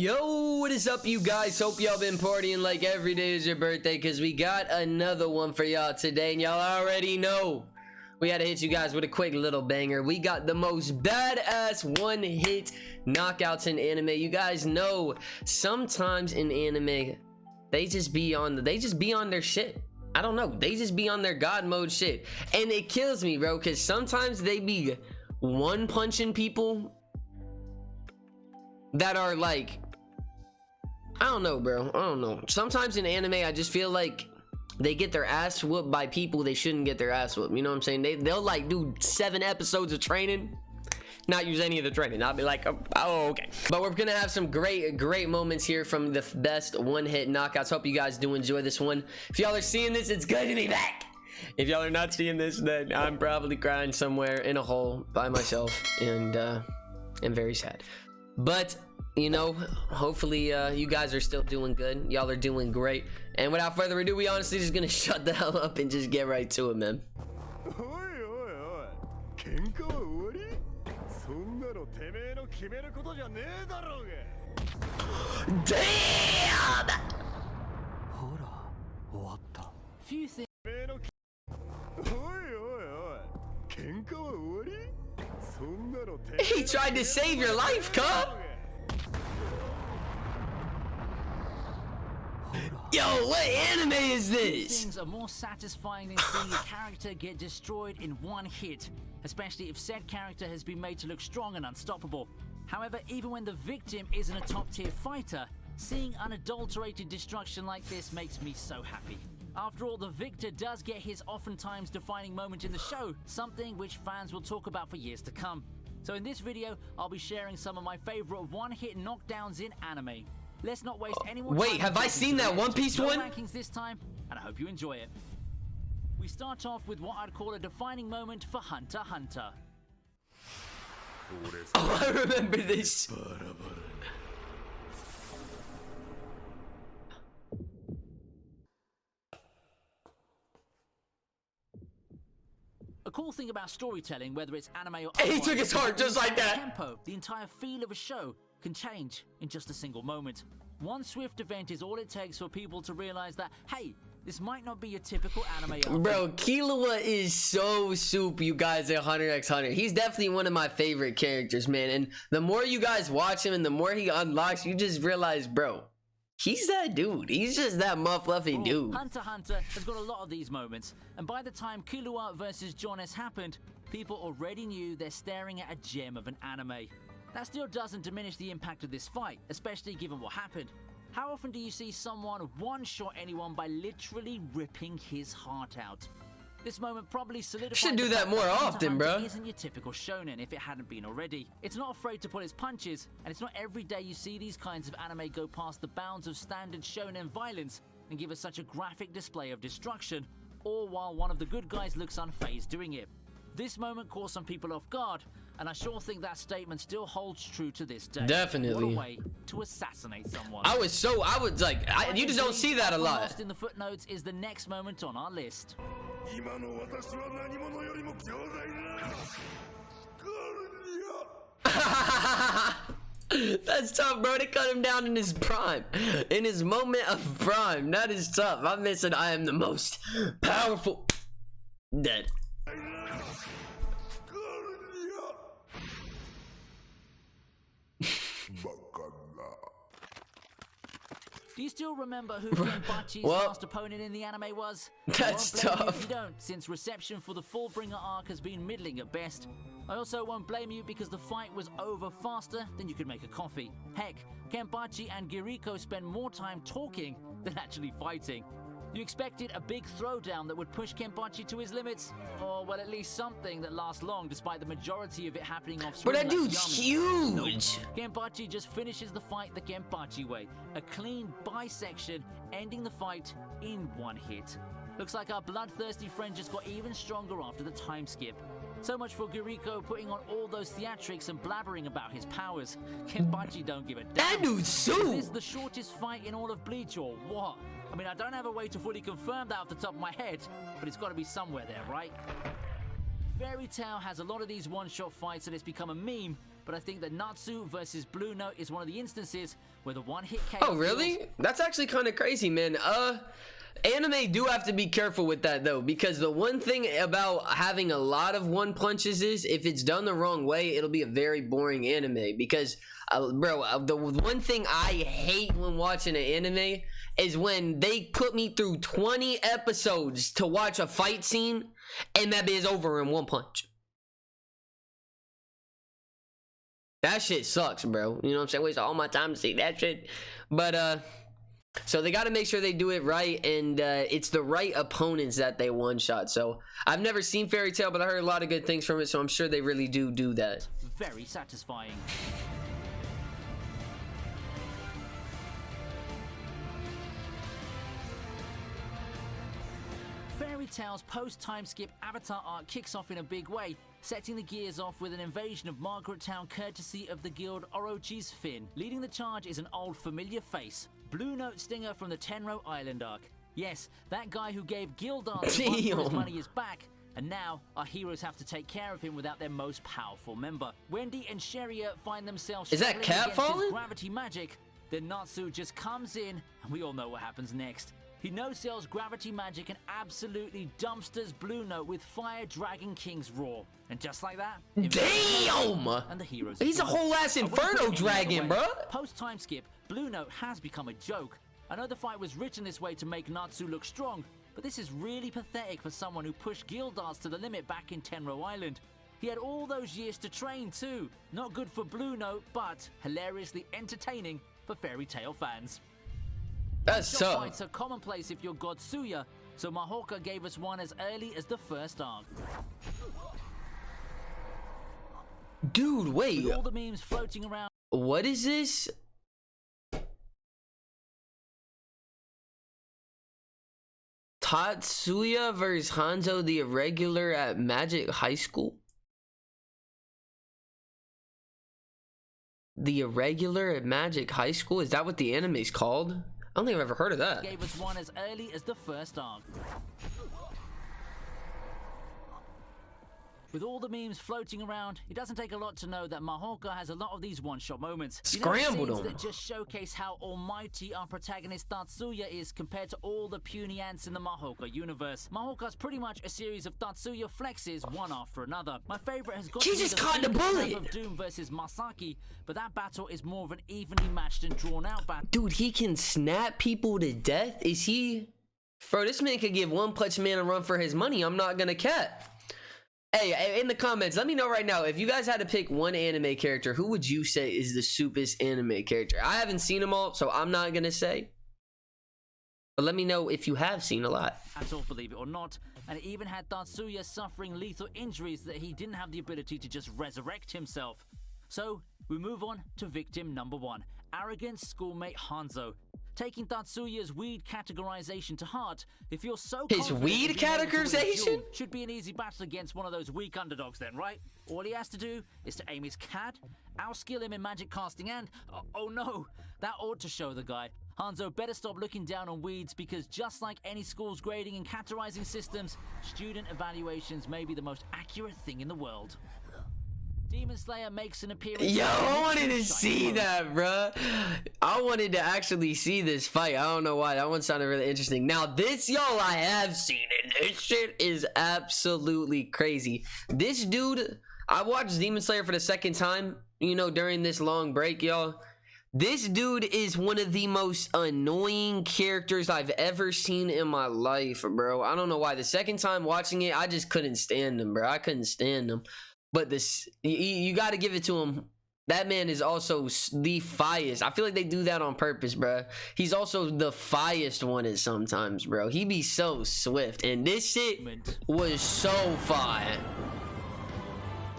Yo, what is up, you guys? Hope y'all been partying like every day is your birthday, because we got another one for y'all today, and y'all already know we had to hit you guys with a quick little banger. We got the most badass one-hit knockouts in anime. You guys know sometimes in anime they just be on their shit. I don't know, they just be on their god mode shit, and it kills me, bro, because sometimes they be one punching people that are like, I don't know, bro. I don't know. Sometimes in anime, I just feel like they get their ass whooped by people they shouldn't get their ass whooped. You know what I'm saying? They'll like do 7 episodes of training, not use any of the training. I'll be like, oh, okay. But we're gonna have some great moments here from the best one-hit knockouts. Hope you guys do enjoy this one. If y'all are seeing this, it's good to be back. If y'all are not seeing this, then I'm probably crying somewhere in a hole by myself, and I'm very sad. But you know, hopefully you guys are still doing good. Y'all are doing great, and without further ado, we honestly just gonna shut the hell up and just get right to it, man. Damn! Few things. He tried to save your life, cub. Yo, what anime is this? Things are more satisfying than seeing a character get destroyed in one hit, especially if said character has been made to look strong and unstoppable. However, even when the victim isn't a top-tier fighter, seeing unadulterated destruction like this makes me so happy. After all, the victor does get his oftentimes defining moment in the show, something which fans will talk about for years to come. So in this video, I'll be sharing some of my favorite one-hit knockdowns in anime. Let's not waste any more time. Wait, have I seen that One Piece one? Rankings this time, and I hope you enjoy it. We start off with what I'd call a defining moment for Hunter x Hunter. Oh, I remember this. A cool thing about storytelling, whether it's anime or He took his heart just like that. Tempo, the entire feel of a show can change in just a single moment. One swift event is all it takes for people to realize that, hey, this might not be your typical anime arc. Bro, Killua is so soup, you guys, at Hunter x Hunter. He's definitely one of my favorite characters, man. And the more you guys watch him and the more he unlocks, you just realize, bro, he's that dude. He's just that muff-fluffy dude. Hunter x Hunter has got a lot of these moments, and by the time Killua versus Jonas happened, people already knew they're staring at a gem of an anime. That still doesn't diminish the impact of this fight, especially given what happened. How often do you see someone one-shot anyone by literally ripping his heart out? This moment probably solidifies. Should do that more often, bro. Isn't your typical shonen if it hadn't been already. It's not afraid to pull its punches, and it's not every day you see these kinds of anime go past the bounds of standard shonen violence and give us such a graphic display of destruction, all while one of the good guys looks unfazed doing it. This moment caught some people off guard, and I sure think that statement still holds true to this day. Definitely. What a way to assassinate someone. You just don't see that a lot. Lost in the footnotes is the next moment on our list. That's tough, bro. They cut him down in his prime. In his moment of prime. That is tough. I'm missing I am the most powerful. Dead. Do you still remember who Kenpachi's last opponent in the anime was? That's tough. If you don't, since reception for the Fullbringer arc has been middling at best. I also won't blame you because the fight was over faster than you could make a coffee. Heck, Kenpachi and Giriko spend more time talking than actually fighting. You expected a big throwdown that would push Kenpachi to his limits? Or, well, at least something that lasts long despite the majority of it happening off screen. But that dude's huge! Kenpachi just finishes the fight the Kenpachi way. A clean bisection, ending the fight in one hit. Looks like our bloodthirsty friend just got even stronger after the time skip. So much for Giriko putting on all those theatrics and blabbering about his powers. Kenpachi don't give a damn. That dude's so. Is this the shortest fight in all of Bleach or what? I mean, I don't have a way to fully confirm that off the top of my head, but it's got to be somewhere there, right? Fairy Tail has a lot of these one-shot fights and it's become a meme, but I think that Natsu versus Blue Note is one of the instances where the one-hit KO. Oh, really? That's actually kind of crazy, man. Anime do have to be careful with that though, because the one thing about having a lot of one punches is if it's done the wrong way, it'll be a very boring anime. Because the one thing I hate when watching an anime is when they put me through 20 episodes to watch a fight scene and that is over in one punch. That shit sucks, bro. You know what I'm saying? Waste all my time to see that shit. But so they got to make sure they do it right, and it's the right opponents that they one shot. So I've never seen Fairy Tail, but I heard a lot of good things from it, so I'm sure they really do that. Very satisfying. Fairy Tail's post-time skip Avatar arc kicks off in a big way, setting the gears off with an invasion of Margaret Town courtesy of the guild Orochi's Finn. Leading the charge is an old familiar face, Blue Note Stinger from the Tenro Island arc. Yes, that guy who gave Gildar's his money is back, and now our heroes have to take care of him without their most powerful member. Wendy and Sheria find themselves struggling against his gravity magic. Then Natsu just comes in, and we all know what happens next. He no-sells gravity magic and absolutely dumpsters Blue Note with Fire Dragon King's Roar. And just like that, damn! And the heroes he's a whole ass Inferno Dragon, bro. Post-time skip, Blue Note has become a joke. I know the fight was written this way to make Natsu look strong, but this is really pathetic for someone who pushed Gildar's to the limit back in Tenro Island. He had all those years to train too. Not good for Blue Note, but hilariously entertaining for Fairy Tail fans. That's so. Fights are commonplace if you're God Suya, so Mahogany gave us one as early as the first arc. Dude, wait. With all the memes floating around. What is this? Tatsuya versus Hanzo the Irregular at Magic High School? The Irregular at Magic High School? Is that what the anime's called? I don't think I've ever heard of that. Gave us one as early as the first arc. With all the memes floating around, it doesn't take a lot to know that Mahogany has a lot of these one-shot moments. Scrambled them. That just showcase how almighty our protagonist Tatsuya is compared to all the puny ants in the Mahogany universe. Mahogany's pretty much a series of Tatsuya flexes, one after another. My favorite has got to be just caught the bullet of Doom versus Masaki, but that battle is more of an evenly matched and drawn-out battle. Dude, he can snap people to death? Is he... Bro, this man could give One Punch Man a run for his money. I'm not gonna cap. Hey, in the comments, let me know right now, if you guys had to pick one anime character, who would you say is the soupest anime character? I haven't seen them all, so I'm not gonna say. But let me know if you have seen a lot. At all, believe it or not, and it even had Tatsuya suffering lethal injuries that he didn't have the ability to just resurrect himself. So, we move on to victim number one, arrogant schoolmate Hanzo. Taking Tatsuya's weed categorization to heart, if you're so his weed categorization should be an easy battle against one of those weak underdogs then, right? All he has to do is to aim his CAD, outskill him in magic casting, and oh no, that ought to show the guy. Hanzo better stop looking down on weeds, because just like any school's grading and categorizing systems, student evaluations may be the most accurate thing in the world. Demon Slayer makes an appearance. Yo, I wanted to see that, bro. I wanted to actually see this fight. I don't know why. That one sounded really interesting. Now, this, y'all, I have seen it. This shit is absolutely crazy. This dude, I watched Demon Slayer for the second time, you know, during this long break, y'all. This dude is one of the most annoying characters I've ever seen in my life, bro. I don't know why. The second time watching it, I just couldn't stand him, bro. I couldn't stand him. But this, you got to give it to him. That man is also the fiest. I feel like they do that on purpose, bro. He's also the fiest one at sometimes, bro. He be so swift. And this shit was so fire.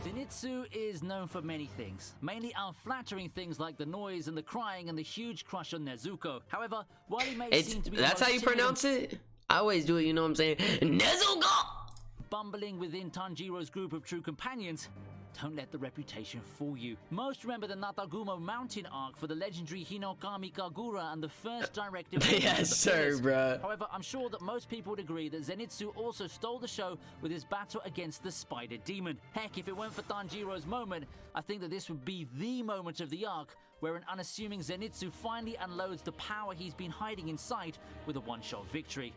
Zenitsu is known for many things, mainly unflattering things like the noise and the crying and the huge crush on Nezuko. However, while he may seem to be that's how you pronounce it? I always do it, you know what I'm saying? Nezuko! Bumbling within Tanjiro's group of true companions, Don't let the reputation fool you. Most remember the Natagumo Mountain arc for the legendary Hinokami Kagura and the first directive. Yes, sir, bruh. However, I'm sure that most people would agree that Zenitsu also stole the show with his battle against the Spider Demon. Heck, if it weren't for Tanjiro's moment, I think that this would be the moment of the arc where an unassuming Zenitsu finally unloads the power he's been hiding inside with a one-shot victory.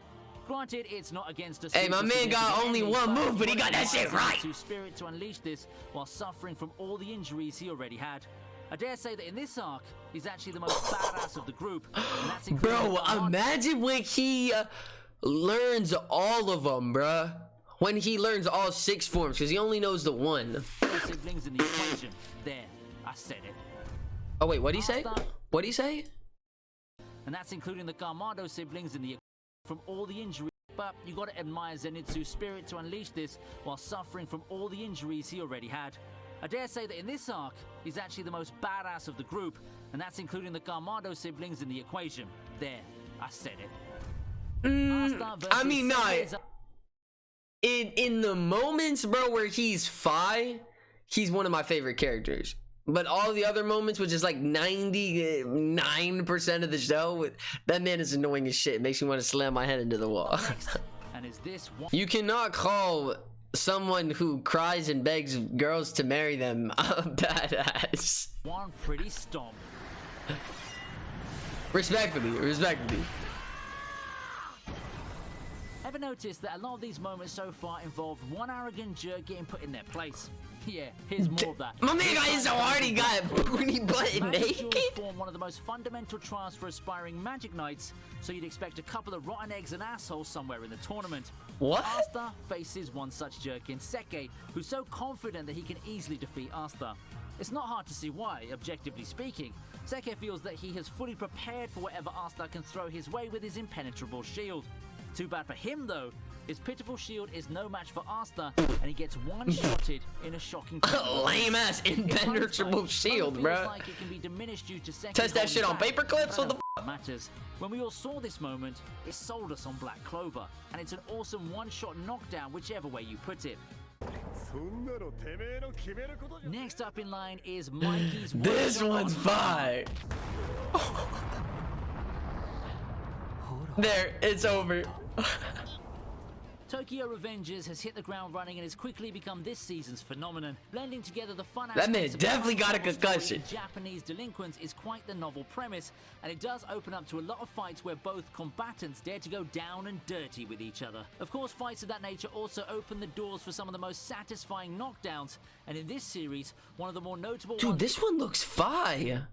Granted, it's not against a Hey, my man got only one move, but he got that shit right. Spirit to unleash this while suffering from all the injuries he already had. I dare say that in this arc, he's actually the most badass of the group. And that's bro, imagine when he learns all of them, bruh. When he learns all 6 forms, because he only knows the one. Siblings in the equation. There, I said it. Oh wait, what'd he say? What'd he say? And that's including the Kamado siblings in the from all the injuries. But you gotta admire Zenitsu's spirit to unleash this while suffering from all the injuries he already had. I dare say that in this arc, he's actually the most badass of the group, and that's including the Kamado siblings in the equation. There, I said it. I mean, no. In the moments, bro, where he's Fi, he's one of my favorite characters. But all the other moments, which is like 99% of the show, that man is annoying as shit. It makes me want to slam my head into the wall. And is this one? You cannot call someone who cries and begs girls to marry them a badass. One pretty stomp. Respectfully. Ever noticed that a lot of these moments so far involved one arrogant jerk getting put in their place? Yeah, here's more of that. My man got so hard he got booty button naked. Form one of the most fundamental trials for aspiring Magic Knights, so you'd expect a couple of rotten eggs and assholes somewhere in the tournament. What? Asta faces one such jerk in Seke, who's so confident that he can easily defeat Asta. It's not hard to see why, objectively speaking. Seke feels that he has fully prepared for whatever Asta can throw his way with his impenetrable shield. Too bad for him, though. His pitiful shield is no match for Asta, and he gets one-shotted in a shocking... Lame-ass impenetrable shield, bro. Like it can be diminished due to test that shit on paper clips? What the f***? Matters. When we all saw this moment, it sold us on Black Clover, and it's an awesome one-shot knockdown, whichever way you put it. Next up in line is Mikey's... This one's fire. There, it's over. Tokyo Revengers has hit the ground running and has quickly become this season's phenomenon. Blending together the fun that man definitely got a concussion. Japanese delinquents is quite the novel premise, and it does open up to a lot of fights where both combatants dare to go down and dirty with each other. Of course, fights of that nature also open the doors for some of the most satisfying knockdowns, and in this series, one of the more notable Dude, this one looks fire.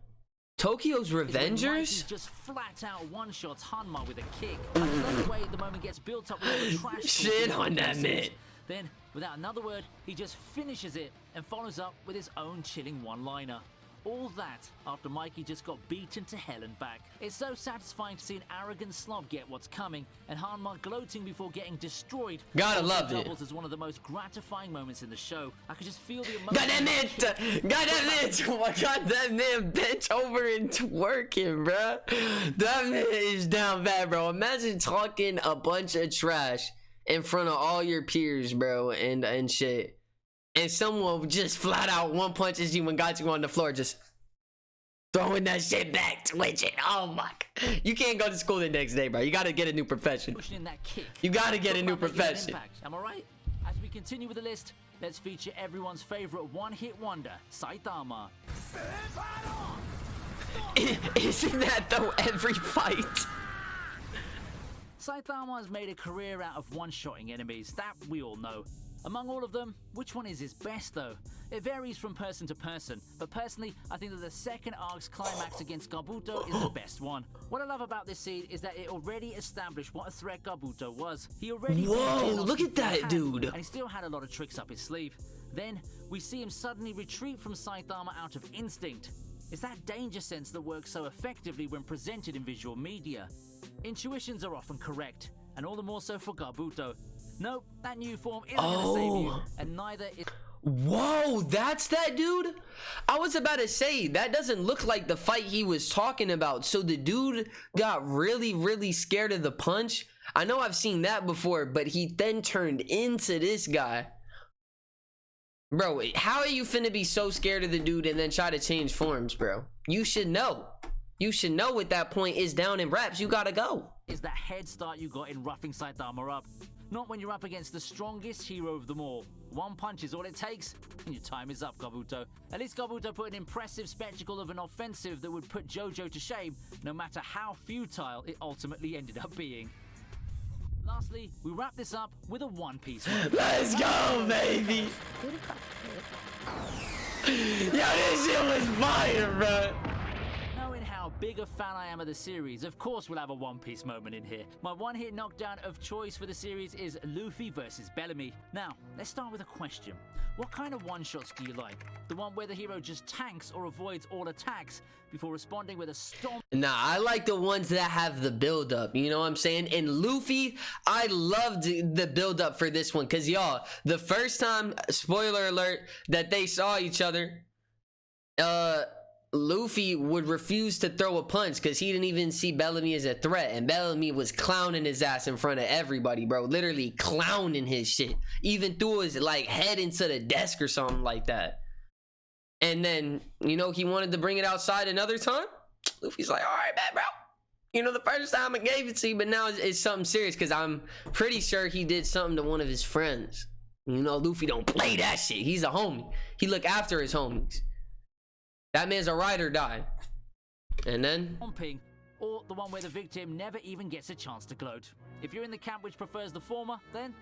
Tokyo's Revengers? Just flat out one-shots Hanma with a kick. Another way the moment gets built up with all the trash. Shit on that man. Then, without another word, he just finishes it and follows up with his own chilling one-liner. All that after Mikey just got beaten to hell and back. It's so satisfying to see an arrogant slob get what's coming, and Hanma gloating before getting destroyed. Gotta love it. Doubles as one of the most gratifying moments in the show. I could just feel the emotion. Got that man! Oh my god, that man bent over and twerking, bruh. That man is down bad, bro. Imagine talking a bunch of trash in front of all your peers, bro, and shit. And someone just flat out one punches you and got you on the floor, just throwing that shit back, twitching. Oh my god. You can't go to school the next day, bro. You gotta get a new profession. Pushing in that kick. You gotta get a new profession. Am I right? As we continue with the list, let's feature everyone's favorite one-hit wonder, Saitama. Isn't that though every fight? Saitama has made a career out of one-shotting enemies, that we all know. Among all of them, which one is his best though? It varies from person to person, but personally, I think that the second arc's climax against Kabuto is the best one. What I love about this scene is that it already established what a threat Kabuto was. He already... Whoa, look at that dude! And he still had a lot of tricks up his sleeve. Then, we see him suddenly retreat from Saitama out of instinct. It's that danger sense that works so effectively when presented in visual media. Intuitions are often correct, and all the more so for Kabuto. Nope, that new form isn't gonna save you, and neither is... Whoa, that's that dude? I was about to say, that doesn't look like the fight he was talking about. So the dude got really scared of the punch. I know I've seen that before, but he then turned into this guy. Bro, how are you finna be so scared of the dude and then try to change forms, bro? You should know. You should know at that point is down in wraps. You gotta go. Is that head start you got in roughing Saitama up. Not when you're up against the strongest hero of them all. One punch is all it takes, and your time is up, Kabuto. At least Kabuto put an impressive spectacle of an offensive that would put JoJo to shame, no matter how futile it ultimately ended up being. Lastly, we wrap this up with a One Piece moment. Let's go, baby. Yo, this shit was fire, bro. Knowing how big a fan I am of the series, of course we'll have a One Piece moment in here. My one-hit knockdown of choice for the series is Luffy versus Bellamy. Now, let's start with a question. What kind of one-shots do you like? The one where the hero just tanks or avoids all attacks before responding with a stomp? Nah, I like the ones that have the build-up, you know what I'm saying? And Luffy, I loved the build-up for this one, because y'all, the first time, spoiler alert, that they saw each other, Luffy would refuse to throw a punch because he didn't even see Bellamy as a threat, and Bellamy was clowning his ass in front of everybody, bro. Literally clowning his shit. Even threw his like head into the desk or something like that. And then, you know, he wanted to bring it outside another time. Luffy's like, all right, man, bro. You know, the first time I gave it to you, but now it's something serious, because I'm pretty sure he did something to one of his friends. You know, Luffy don't play that shit. He's a homie. He look after his homies. That man's a ride or die. And then Stomping, or the one where the victim never even gets a chance to gloat. If you're in the camp which prefers the former, then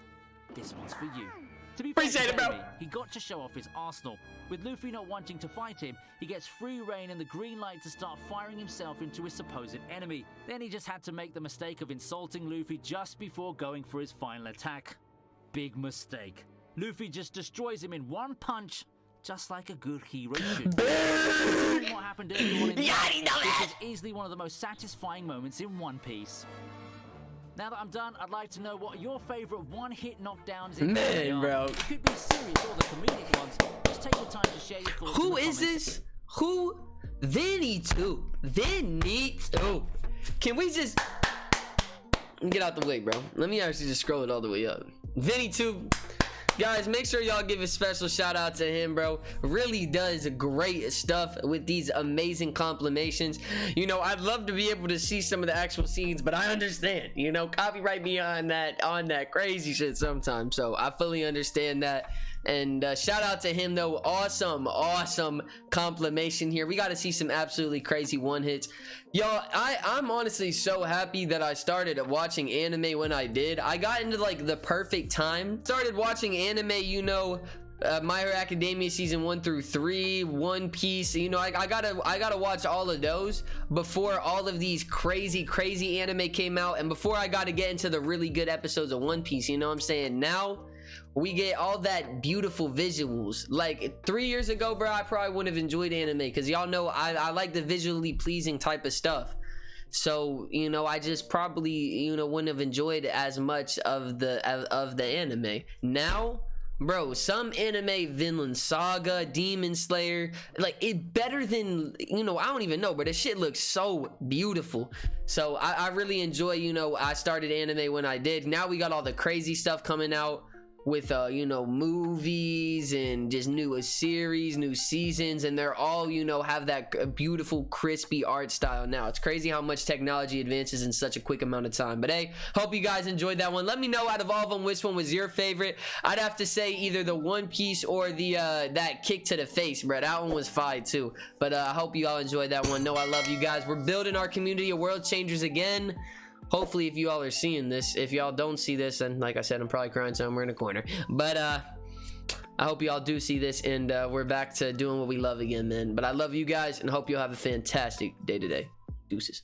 this one's for you. To be fair appreciate to it, bro. Bellamy, he got to show off his arsenal. With Luffy not wanting to fight him, he gets free reign and the green light to start firing himself into his supposed enemy. Then he just had to make the mistake of insulting Luffy just before going for his final attack. Big mistake. Luffy just destroys him in one punch, just like a good hero should. Considering what happened earlier on in the game, this is easily one of the most satisfying moments in One Piece. Now that I'm done, I'd like to know what your favorite one-hit knockdowns in Man, are. bro. It could be serious or the comedic ones. Just take the time to share your thoughts. who is this? Who? Vinny 2. Vinny 2. Can we just get out the way, bro? Let me actually just scroll it all the way up. Vinny 2. Guys, make sure y'all give a special shout out to him, bro. Really does great stuff with these amazing compilations. You know, I'd love to be able to see some of the actual scenes, but I understand, you know, copyright me on that crazy shit sometimes. So I fully understand that. And shout out to him though. Awesome compilation here. We got to see some absolutely crazy one hits. Y'all, I'm honestly so happy that I started watching anime when I did. I got into like the perfect time. Started watching anime, you know, My Hero Academia season 1 through 3, One Piece. You know, I gotta watch all of those before all of these crazy anime came out, and before I got to get into the really good episodes of One Piece. You know what I'm saying? Now we get all that beautiful visuals. Like 3 years ago, bro, I probably wouldn't have enjoyed anime, because y'all know I like the visually pleasing type of stuff. So, you know, I just probably, you know, wouldn't have enjoyed as much of the anime. Now, bro, some anime, Vinland Saga, Demon Slayer, like it better than, you know, I don't even know, but this shit looks so beautiful. So I really enjoy, you know, I started anime when I did. Now we got all the crazy stuff coming out with you know, movies and just new series, new seasons, and they're all, you know, have that beautiful crispy art style now. It's crazy how much technology advances in such a quick amount of time. But hey, hope you guys enjoyed that one. Let me know out of all of them which one was your favorite. I'd have to say either the One Piece or the that kick to the face, bro. That one was fire too. But I hope you all enjoyed that one. No, I love you guys. We're building our community of world changers again. Hopefully, if you all are seeing this, if y'all don't see this, then like I said, I'm probably crying somewhere in a corner. But I hope y'all do see this, and we're back to doing what we love again, man. But I love you guys, and hope you'll have a fantastic day today. Deuces.